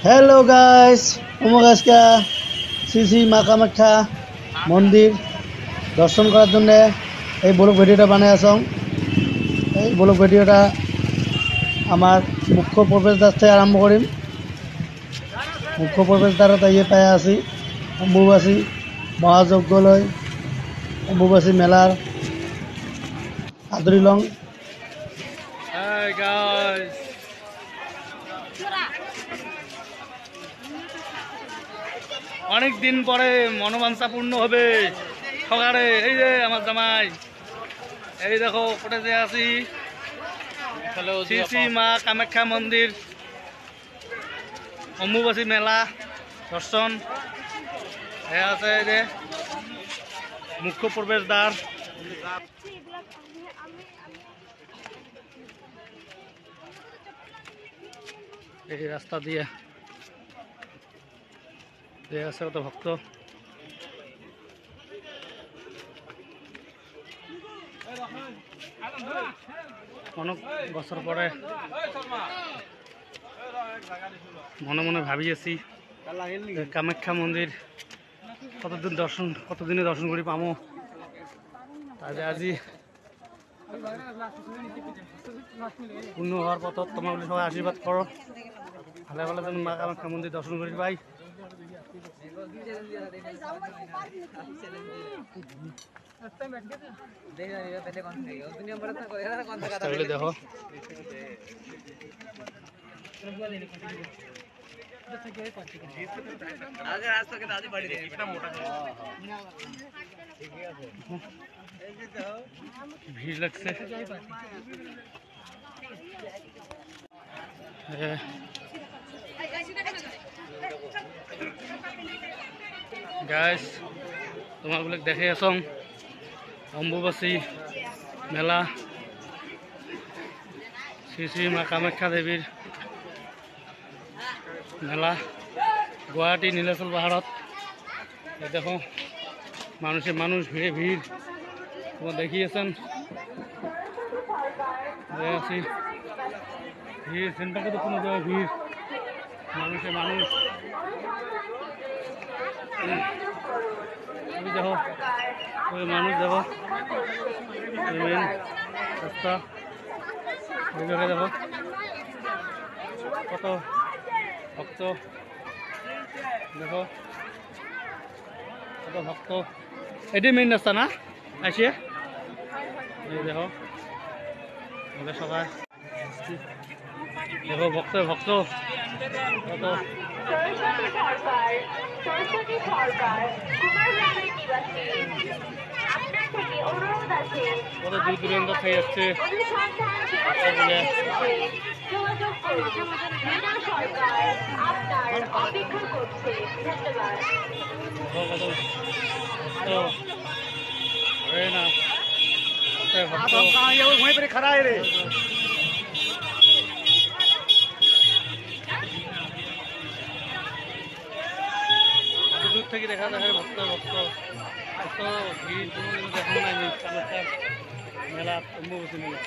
Hello guys, অমুক আজকে শ্রী শ্রী মা কামাখ্যা মন্দির দর্শন করার জন্য এই ব্লগ ভিডিওটা বানাই আসং। এই ব্লগ ভিডিওটা আমার মুখ্য প্রবেশদ্বার থেকে আরম্ভ করিম। মুখ্য প্রবেশদ্বারত ইয়ে পাই আছি অম্বুবাচী মহাযজ্ঞলৈ অম্বুবাচী মেলার আদরি লং। Hi guys. অনেক দিন পরে মনোবাঞ্ছা পূর্ণ হবে সকালে। এই যে আমার জামাই, এই দেখো কোটে যে আছি শ্রী শ্রী মা কামাখ্যা মন্দির অম্বুবাচী মেলা দর্শন। এ আছে এই যে মুখ্য প্রবেশদ্বার। এই রাস্তা দিয়ে আছে কত ভক্ত। অনেক বছর পরে মনে মনে ভাবি আছি কামাখ্যা মন্দির কতদিনে দর্শন করি পামো। তাহলে আজি পূর্ণ হওয়ার পথ তোমার সবাই আশীর্বাদ করো, ভালো ভালো যেন মা কামাখ্যা মন্দির দর্শন করি পাই। দেখো ভিড় লাগছে। গাইস তোমাগুলো দেখে আসং অম্বুবাচী মেলা শ্রী শ্রী মা কামাখ্যা দেবীর মেলা গুয়াহাটি নীলাচল পাহাড়ত। দেখো মানুষ ভিড়ে ভিড় তোমার দেখিয়েছেন আছি ভিড় সেন্টারে তো কোনো জায়গায় ভিড় মানুষ দেখো ওই মানুষ দেখো মেন রাস্তা ওই জায়গায় দেখো কত ভক্ত, দেখো কত ভক্ত। এটি মেন রাস্তা না আসিয়ে দেখো সবাই দেখো ভক্ত কত কত দূর দূরান্ত থেকে আসছে। खड़ा है रे দূর থেকে দেখা যায় ভক্ত এত ভিড় কোনো দেখানো নাই কামাখ্যার মেলা অম্বুবাচী মেলা।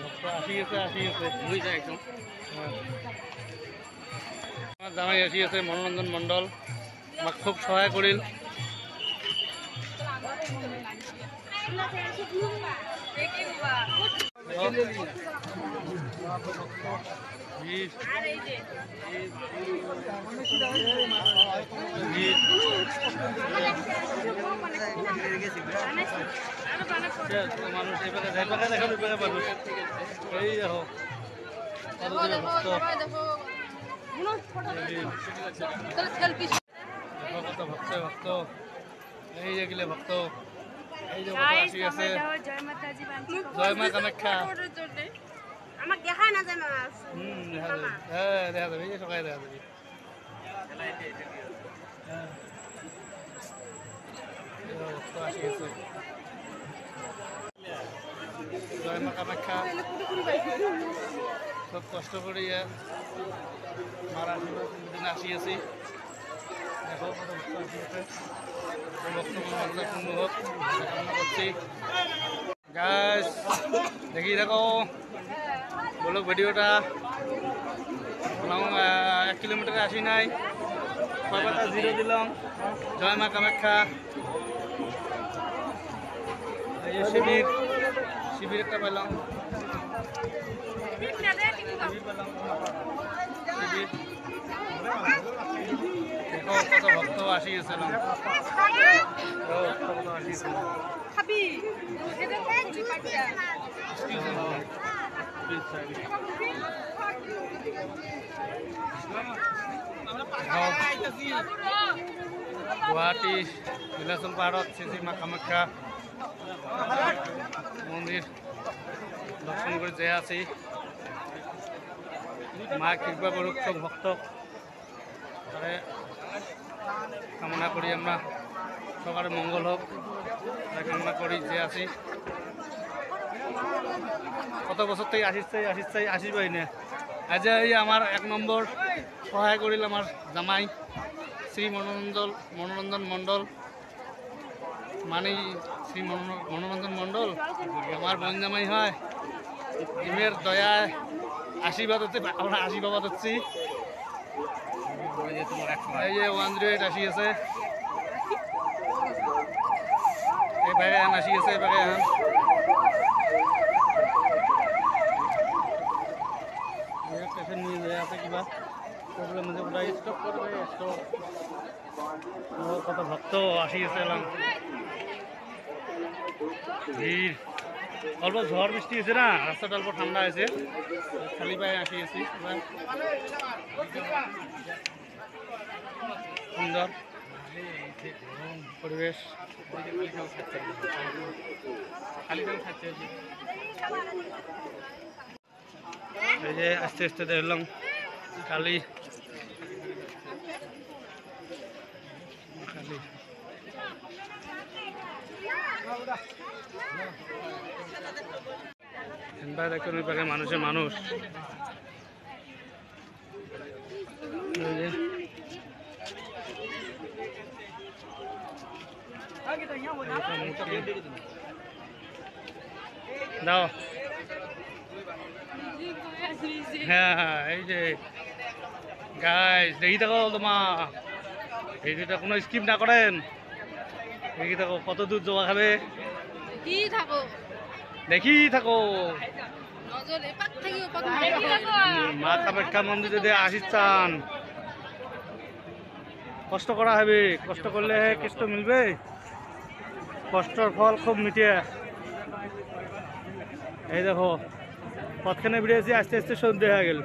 ভক্ত আসি গেছে একদম। আমার জামাই আসি আছে মনোরঞ্জন মণ্ডল, আমাক খুব সহায় করিল। মানুষ এই দেখো ভক্ত এই যে গেলে ভক্ত এই যে আসি আছে। জয় মা কামাখ্যা আমাকে দেখায় না জানা। দেখা যাবে এই সকালে দেখা যাবে। জয় মা কামাখ্যা খুব কষ্ট করে মারা দিন আসি আছি। দেখো কত ভক্ত আসি আছে, ভক্ত কামনা করছি। গাইস দেখি দেখো ব্লগ ভিডিওটা 1 কিলোমিটার আসি নাই কয়টা জিরো দিলাম জয় মা কামাখ্যা এই যে শিবির একটা পেলাম শিবির পেলাম শিবির দেখো কত ভক্ত আসিয়েছিলাম কত আসিয়েছিলাম গুৱাহাটী নীলাচল পাহাৰত শ্ৰী মা কামাখ্যা মন্দিৰ দৰ্শন কৰি যাই আছি মা কৃপা করুক সব ভক্ত তারে কামনা করি আমরা সবার মঙ্গল হোক তাই কামনা করি যে আছি কত বছর থেকে আসিবাই না আজ এই আমার 1 নম্বর সহায় করিল আমার জামাই শ্রী মনোরঞ্জন মণ্ডল মানে শ্রী মনোরঞ্জন মণ্ডল আমার বোন জামাই হয় ইমের দয়ায় আশীর্বাদ হচ্ছে আমরা আশীর্বাদ হচ্ছি এই যে 108 আসিয়েছে এই বাগান আসিয়েছে বাগান নিয়ে যায় আছে কিবা প্রবলেম আছে ওটা স্টপ করবে স্টপ কত ভক্ত আসিয়েছে এলাম ভিড় অল্প ঝড় বৃষ্টি হয়েছে না রাস্তাটা অল্প ঠান্ডা হয়েছে খালি পায়ে আসিয়েছি সুন্দর পরিবেশ এই যে আস্তে আস্তে দেখলাম কালী দেখুন মানুষের মানুষ দাও হ্যাঁ এই যে গাইস দেখি থাকো তোমার এইটা কোনো স্কিপ না করেন দেখি থাকো কত দূর জমা খাবে দেখি থাকো মা কামাখ্যা মন্দির যদি আসিস চান কষ্ট করা হবে কষ্ট করলে কষ্ট মিলবে কষ্টর ফল খুব মিটিয়ে এই দেখো পথখানে বেরিয়েছি আস্তে আস্তে সন্ধে হয়ে গেল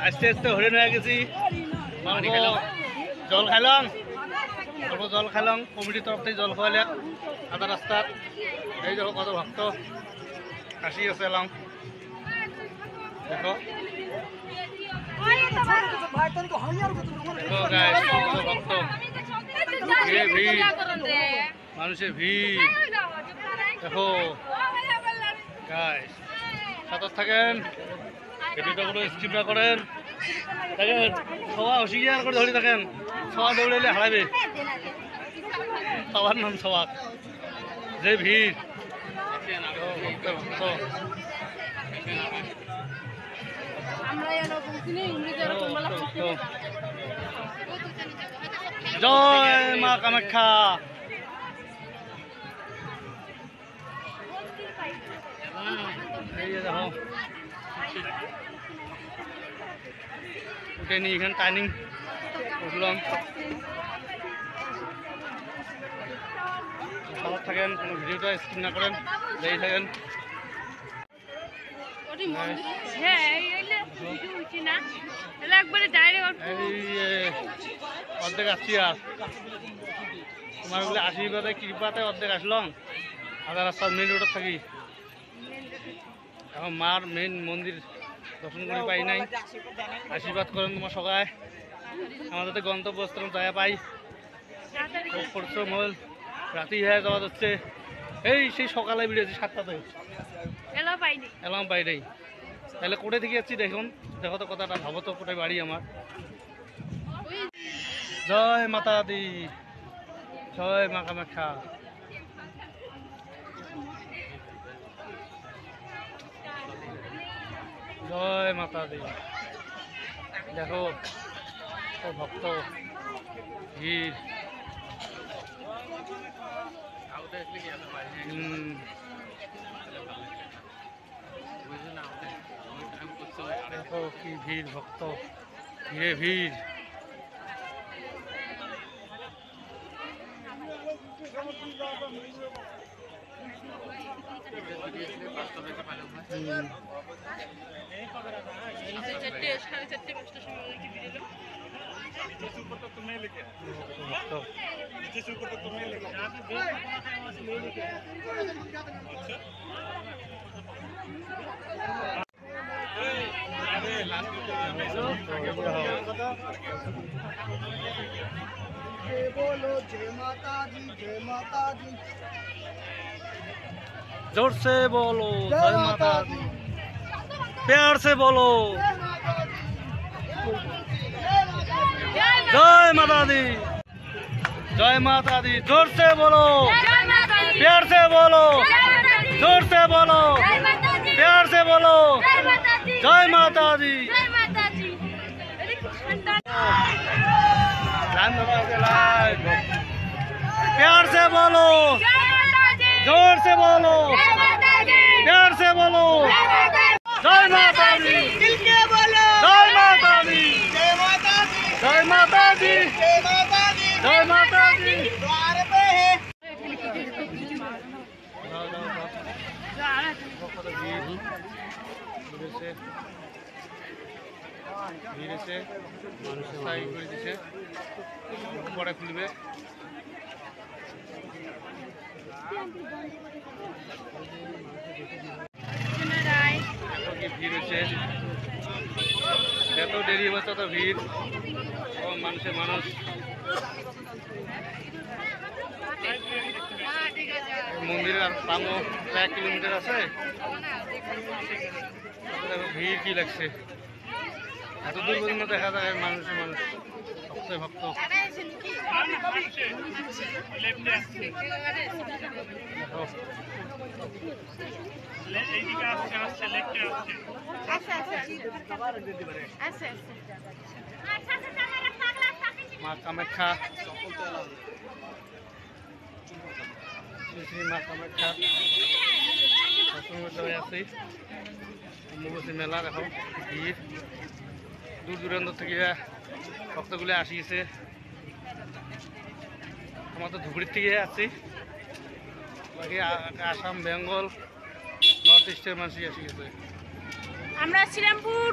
আস্তে আস্তে হরিণ হয়ে গেছি জল খাইলাম অল্প জল খাইলাম কমিটির তরফ থেকে জল খাওয়ালে আধা রাস্তার এই দেখো কত ভক্ত আসি আছে এলাম দেখো ভক্ত ভিড় মানুষের ভিড় দেখো গাইস সাঁতার থাকেন ভিডিওটা কোনো স্কিপ না করেন দেখেন সবাই অসুবিধার করে ধরে থাকেন সবাই দৌড়াইলে হারাবে সবার নাম সবাক যে ভিড় জয় মা কামাখ্যা এই দেখো উঠে নি এখানে টার্নিং উঠলাম সবার থাকেন কোনো ভিডিওটা স্কিপ না করেন দেখে থাকেন অর্ধেক আসছি আর তোমার বলে আশীর্বাদে কৃপাতে অর্ধেক আসলাম আধা রাস্তার মেন রোডত থাকি এখন মার মেন মন্দির দর্শন করে পাই নাই আশীর্বাদ করেন তোমার সবাই আমাদের গন্তব্যস্থল যায় পাই খুব পরিশ্রম হল রাতি হয়ে যাওয়া যাচ্ছে এই সেই সকালে বেরিয়েছি 7টাতে এলাম বাইরে তাহলে কোটে থেকে যাচ্ছি দেখুন দেখো তো কথাটা ভাবো তো কোথায় বাড়ি আমার জয় মাতা দি জয় মা কামাখ্যা জয় মাতা দি। দেখো ভক্ত ভিড়। দেখো কি ভিড়, ভক্ত ভিড়ে ভিড়। बोलो जय माता दी, जय माता दी, जोर से बोलो जय माता दी, प्यार से बोलो जय माता दी, जय माता दी। जोर से बोलो, प्यार से बोलो, जोर से बोलो, प्यार से बोलो जय माता दी। प्यार से बोलो, जोर से बोलो, प्यार से बोलो जय माता दी। दिल के बोलो जय माता दी, जय माता दी, जय माता दी, जय माता दी, जय माता दी। द्वार पे है ধীরে সে মানুষ স্থায়ী করে দিছে, পরে খুলবে। কি ভিড় হচ্ছে, যত দেরি হবে তত ভিড়, মানুষের মানুষ। মন্দিরের আর পামো 1 কিলোমিটার আছে, ভিড় কি লাগছে, এত দূর পর্যন্ত দেখা যায় মানুষের মানুষ, ভক্ত ভক্ত। মা কামাখ্যা, শ্রী শ্রী মা কামাখ্যা দর্শন করতে হয়ে আসছি। অম্বুবাচী মেলা দেখো ভিড়, দূর দূরান্ত থেকে ভক্তগুলো আসিয়েছে। আমরা তো ধুবড়ির থেকে আসছি, বাকি আসাম, বেঙ্গল, নর্থ ইস্টের মানুষই আসিয়েছে। আমরা শ্রীরামপুর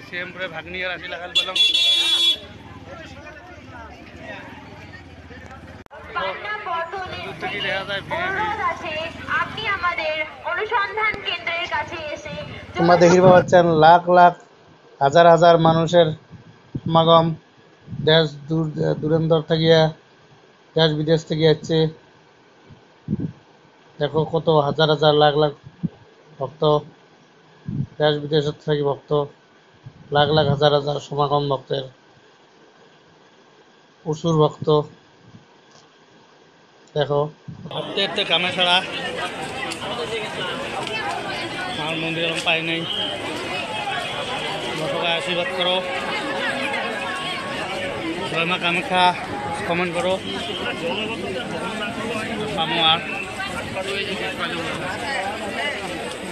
শ্রীরামপুরে ভাগ্নি আর আসি লাগাল পেলাম। দূর থেকে দেখা যায় ভিড় ভিড়। আপনি আমাদের অনুসন্ধান কেন্দ্রের কাছে এসে তোমরা দেখতে পাচ্ছেন লাখ লাখ হাজার হাজার মানুষের সমাগম, দেশ দূরান্তর থেকে, দেশ বিদেশ থেকে যাচ্ছে। দেখো কত হাজার হাজার লাখ লাখ ভক্ত, দেশ বিদেশের থেকে ভক্ত, লাখ লাখ হাজার হাজার সমাগম ভক্তের, প্রচুর ভক্ত। দেখো হাঁটতে হাঁটতে কামে ছাড়া আমার মন্দির এরকম পাই নাই। সবাই আশীর্বাদ করো, জয় মা কামাখ্যা কমেন্ট করো। পামোয়ার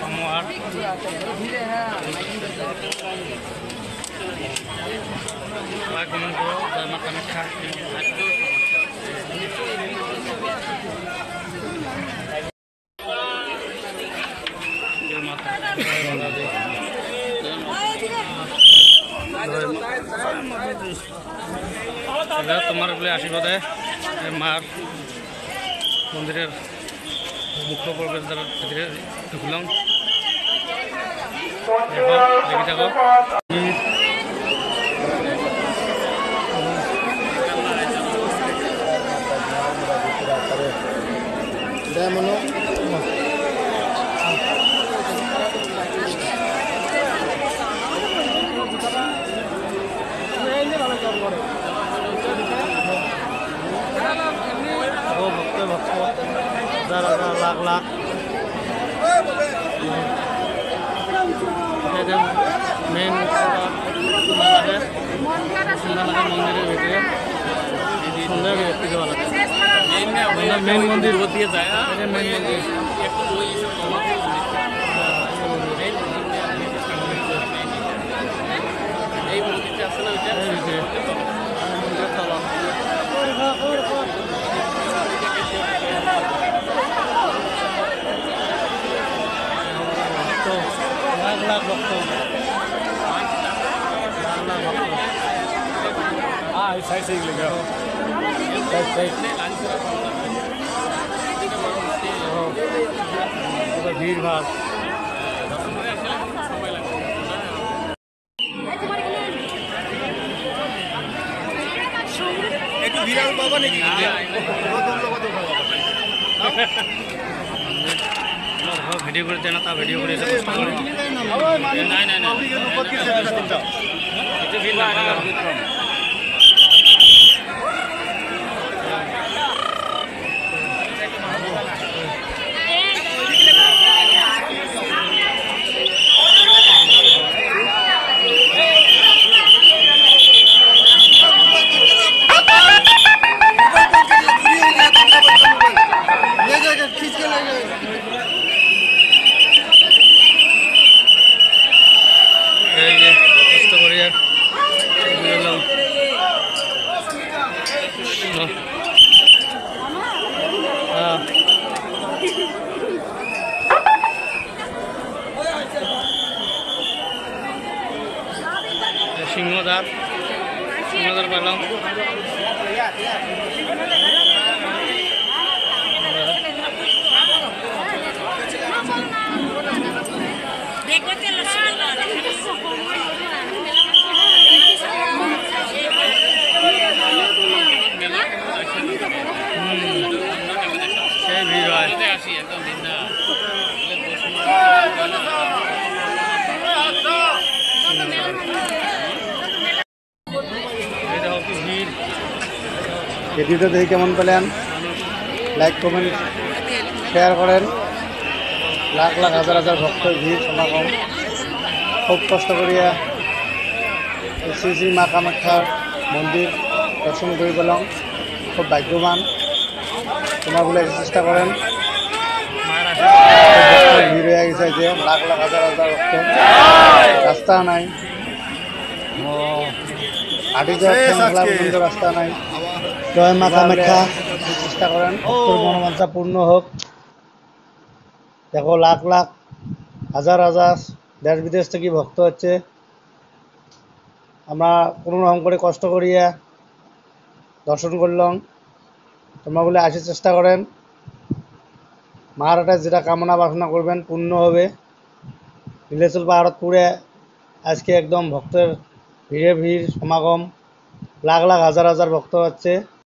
পামোয়ার সবাই কমেন্ট করো, জয় মা কামাখ্যা। জয় মাতা, জয় মাতা দি। তোমার বলে আশীর্বাদে মার মন্দিরের মুখ্য প্রবেশ দ্বারের ভিতরে ঢুকলাম। দেখো দেখি থাকো ভক্ত ভক্ত হাজার হাজার লাখ লাখ মেন মন্দিরের ভিতরে সুন্দর দেখতে ভালো মেন মন্দির দিয়ে যায় মেন মন্দির এই মন্দিরটা আসলে লাখ লাখ ভক্ত ভিড় ভাড় একটু বিড়াল বাবা নাকি ভিডিও করে দেয় না তা ভিডিও করে এই যে কষ্ট করি আর সিংহদার পেলাম সেই ভিড় হয় ভিডিওটা দেখে কেমন পেলেন লাইক কমেন্ট শেয়ার করেন লাখ লাখ হাজার হাজার ভক্তের ভিড় সমাগম খুব কষ্ট করিয়া শ্রী শ্রী মা কামাখ্যার মন্দির দর্শন করে পেলাম খুব ভাগ্যবান তোমাগুলো চেষ্টা করেন ভিড় হয়ে গেছে যে লাখ লাখ হাজার হাজার ভক্ত রাস্তা নাই হাঁটি যাওয়ার রাস্তা নাই জয় মা কামাখ্যা চেষ্টা করেন ভক্তর মনোবাঞ্ছা পূর্ণ হোক দেখো লাখ লাখ হাজার হাজার দেশ বিদেশ থেকে ভক্ত হচ্ছে আমরা কোনো রকম করে কষ্ট করিয়া দর্শন করলাম তোমরা বলে আসার চেষ্টা করেন মার একটা যেটা কামনা বাসনা করবেন পূর্ণ হবে নীলেশ্বর পাহাড়পুরে আজকে একদম ভক্তের ভিড়ে ভিড় সমাগম লাখ লাখ হাজার হাজার ভক্ত হচ্ছে